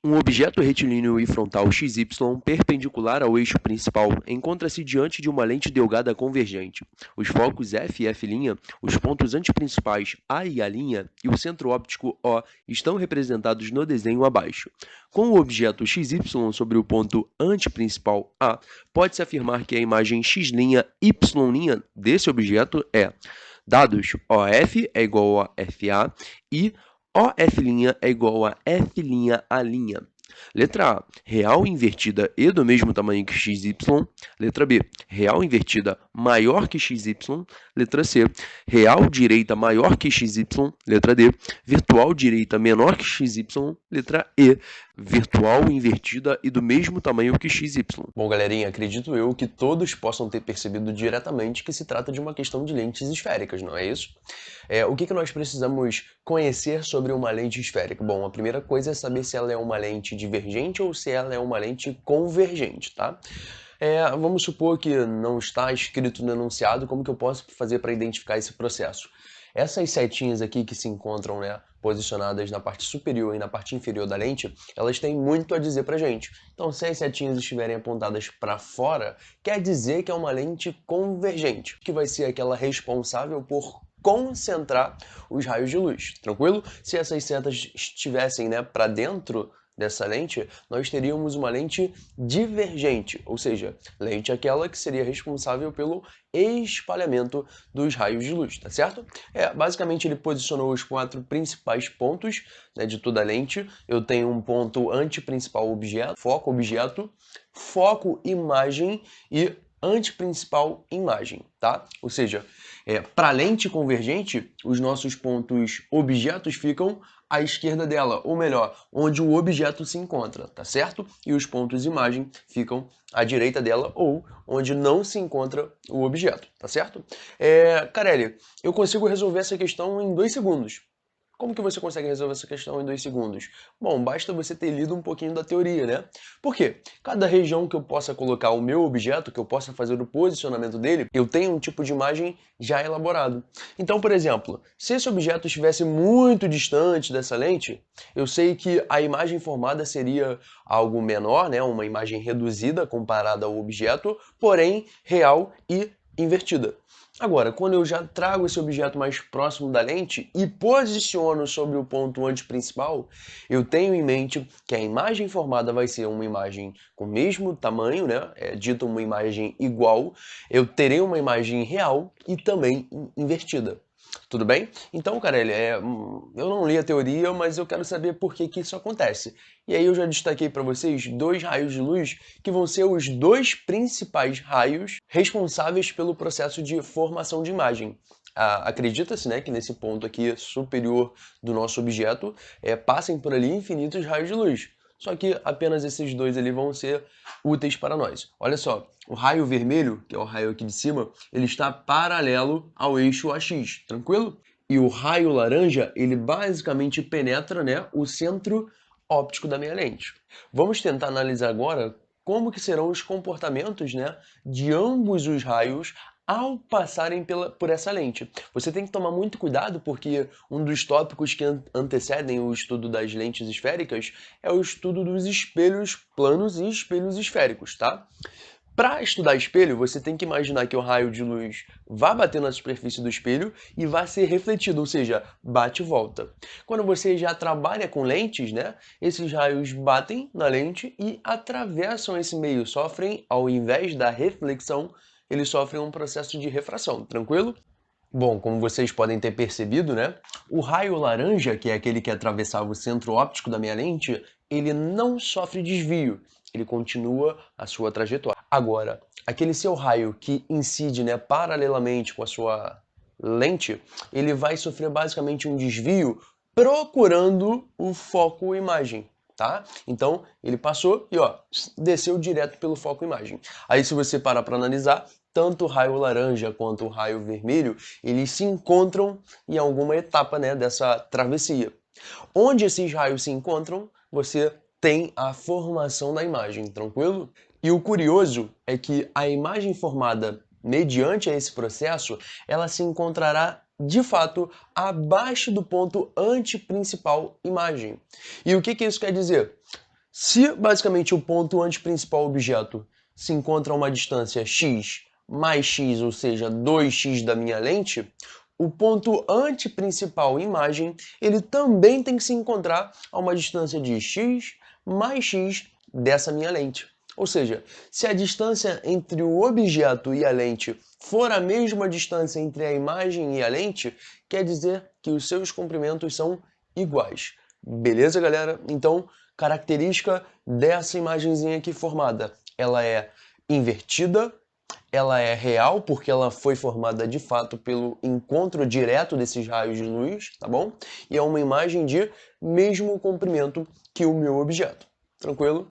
Um objeto retilíneo e frontal XY perpendicular ao eixo principal encontra-se diante de uma lente delgada convergente. Os focos F e F', os pontos antiprincipais A e A' e o centro óptico O estão representados no desenho abaixo. Com o objeto XY sobre o ponto antiprincipal A, pode-se afirmar que a imagem X', Y' desse objeto é: dados OF é igual a FA e OF' é igual a F'A'. Letra A, real invertida e do mesmo tamanho que XY. Letra B, real invertida maior que XY. Letra C, real direita maior que XY. Letra D, virtual direita menor que XY. Letra E, virtual invertida e do mesmo tamanho que XY. Bom, galerinha, acredito eu que todos possam ter percebido diretamente que se trata de uma questão de lentes esféricas, não é isso? O que nós precisamos conhecer sobre uma lente esférica? Bom, a primeira coisa é saber se ela é uma lente divergente ou se ela é uma lente convergente, tá? Vamos supor que não está escrito no enunciado, como que eu posso fazer para identificar esse processo? Essas setinhas aqui que se encontram, né, posicionadas na parte superior e na parte inferior da lente, elas têm muito a dizer pra gente. Então, se as setinhas estiverem apontadas para fora, quer dizer que é uma lente convergente, que vai ser aquela responsável por concentrar os raios de luz, tranquilo? Se essas setas estivessem, né, para dentro dessa lente, nós teríamos uma lente divergente, ou seja, lente aquela que seria responsável pelo espalhamento dos raios de luz, tá certo? Basicamente ele posicionou os 4 principais pontos, né, de toda a lente. Eu tenho um ponto antiprincipal objeto, foco imagem e antiprincipal imagem, tá? Ou seja, para a lente convergente, os nossos pontos objetos ficam à esquerda dela, ou melhor, onde o objeto se encontra, tá certo? E os pontos imagem ficam à direita dela, ou onde não se encontra o objeto, tá certo? Carelli, eu consigo resolver essa questão em 2 segundos. Como que você consegue resolver essa questão em 2 segundos? Bom, basta você ter lido um pouquinho da teoria, né? Por quê? Cada região que eu possa colocar o meu objeto, que eu possa fazer o posicionamento dele, eu tenho um tipo de imagem já elaborado. Então, por exemplo, se esse objeto estivesse muito distante dessa lente, eu sei que a imagem formada seria algo menor, né? Uma imagem reduzida comparada ao objeto, porém real e invertida. Agora, quando eu já trago esse objeto mais próximo da lente e posiciono sobre o ponto antiprincipal, eu tenho em mente que a imagem formada vai ser uma imagem com o mesmo tamanho, né? Dito uma imagem igual. Eu terei uma imagem real e também invertida. Tudo bem? Então, Carelli, eu não li a teoria, mas eu quero saber por que isso acontece. E aí eu já destaquei para vocês 2 raios de luz que vão ser os 2 principais raios responsáveis pelo processo de formação de imagem. Acredita-se, né, que nesse ponto aqui superior do nosso objeto passem por ali infinitos raios de luz. Só que apenas esses 2 ali vão ser úteis para nós. Olha só, o raio vermelho, que é o raio aqui de cima, ele está paralelo ao eixo AX, tranquilo? E o raio laranja, ele basicamente penetra, né, o centro óptico da minha lente. Vamos tentar analisar agora como que serão os comportamentos, né, de ambos os raios ao passarem por essa lente. Você tem que tomar muito cuidado porque um dos tópicos que antecedem o estudo das lentes esféricas é o estudo dos espelhos planos e espelhos esféricos, tá? Para estudar espelho, você tem que imaginar que o raio de luz vai bater na superfície do espelho e vai ser refletido, ou seja, bate e volta. Quando você já trabalha com lentes, né, esses raios batem na lente e atravessam esse meio, sofrem, ao invés da reflexão, eles sofrem um processo de refração, tranquilo? Bom, como vocês podem ter percebido, né, o raio laranja, que é aquele que atravessava o centro óptico da minha lente, ele não sofre desvio, ele continua a sua trajetória. Agora, aquele seu raio que incide, né, paralelamente com a sua lente, ele vai sofrer basicamente um desvio procurando o foco imagem, tá? Então, ele passou e ó, desceu direto pelo foco imagem. Aí se você parar para analisar, tanto o raio laranja quanto o raio vermelho, eles se encontram em alguma etapa, né, dessa travessia. Onde esses raios se encontram, você tem a formação da imagem, tranquilo? E o curioso é que a imagem formada mediante esse processo, ela se encontrará de fato abaixo do ponto antiprincipal imagem. E o que isso quer dizer? Se basicamente o ponto anteprincipal objeto se encontra a uma distância x mais x, ou seja, 2x da minha lente, o ponto anteprincipal imagem, ele também tem que se encontrar a uma distância de x mais x dessa minha lente. Ou seja, se a distância entre o objeto e a lente for a mesma distância entre a imagem e a lente, quer dizer que os seus comprimentos são iguais. Beleza, galera? Então, característica dessa imagenzinha aqui formada, ela é invertida, ela é real porque ela foi formada de fato pelo encontro direto desses raios de luz, tá bom? E é uma imagem de mesmo comprimento que o meu objeto. Tranquilo?